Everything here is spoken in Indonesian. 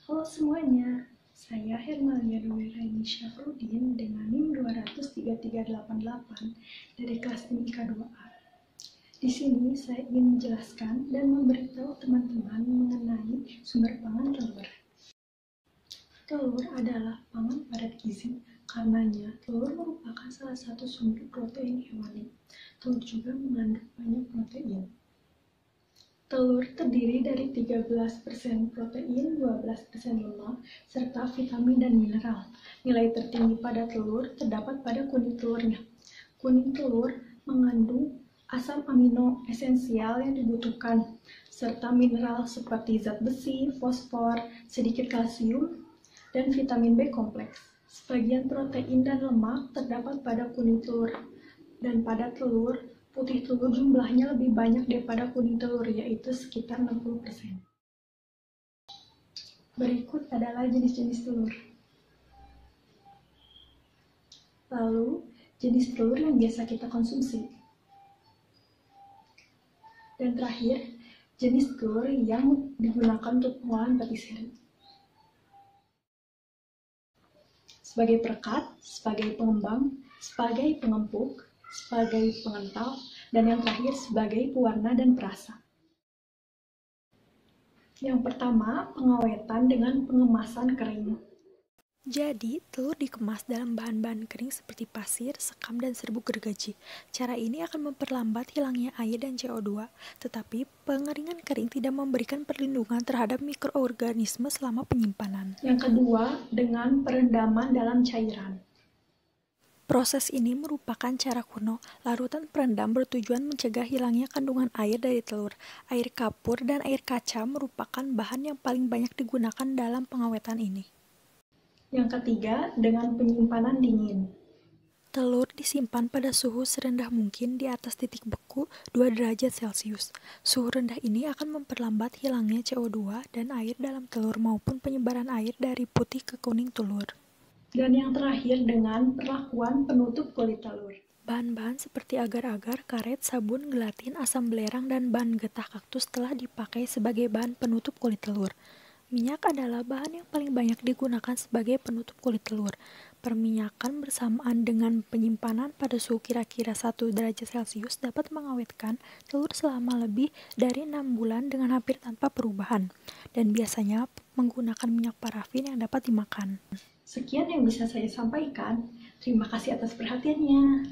Halo semuanya, saya Hermalia Dwi Syafruddin dengan NIM 2003388 dari kelas MIK 2A. Di sini saya ingin menjelaskan dan memberitahu teman-teman mengenai sumber pangan telur. Telur adalah pangan padat gizi, karenanya telur merupakan salah satu sumber protein hewani. Telur juga mengandung banyak protein. Telur terdiri dari 13% protein, 12% lemak, serta vitamin dan mineral. Nilai tertinggi pada telur terdapat pada kuning telurnya. Kuning telur mengandung asam amino esensial yang dibutuhkan, serta mineral seperti zat besi, fosfor, sedikit kalsium, dan vitamin B kompleks. Sebagian protein dan lemak terdapat pada kuning telur, dan pada telur putih telur jumlahnya lebih banyak daripada kuning telur, yaitu sekitar 60%. Berikut adalah jenis-jenis telur. Lalu, jenis telur yang biasa kita konsumsi. Dan terakhir, jenis telur yang digunakan untuk pengolahan patisserie. Sebagai perekat, sebagai pengembang, sebagai pengempuk, sebagai pengental, dan yang terakhir sebagai pewarna dan perasa. Yang pertama, pengawetan dengan pengemasan kering. Jadi, telur dikemas dalam bahan-bahan kering seperti pasir, sekam, dan serbuk gergaji. Cara ini akan memperlambat hilangnya air dan CO2, tetapi pengeringan kering tidak memberikan perlindungan terhadap mikroorganisme selama penyimpanan. Yang kedua, dengan perendaman dalam cairan. Proses ini merupakan cara kuno. Larutan perendam bertujuan mencegah hilangnya kandungan air dari telur. Air kapur dan air kaca merupakan bahan yang paling banyak digunakan dalam pengawetan ini. Yang ketiga, dengan penyimpanan dingin. Telur disimpan pada suhu serendah mungkin di atas titik beku 2 derajat Celcius. Suhu rendah ini akan memperlambat hilangnya CO2 dan air dalam telur maupun penyebaran air dari putih ke kuning telur. Dan yang terakhir, dengan perlakuan penutup kulit telur. Bahan-bahan seperti agar-agar, karet, sabun, gelatin, asam belerang, dan bahan getah kaktus telah dipakai sebagai bahan penutup kulit telur. Minyak adalah bahan yang paling banyak digunakan sebagai penutup kulit telur. Perminyakan bersamaan dengan penyimpanan pada suhu kira-kira 1 derajat Celcius dapat mengawetkan telur selama lebih dari 6 bulan dengan hampir tanpa perubahan, dan biasanya menggunakan minyak parafin yang dapat dimakan. Sekian yang bisa saya sampaikan. Terima kasih atas perhatiannya.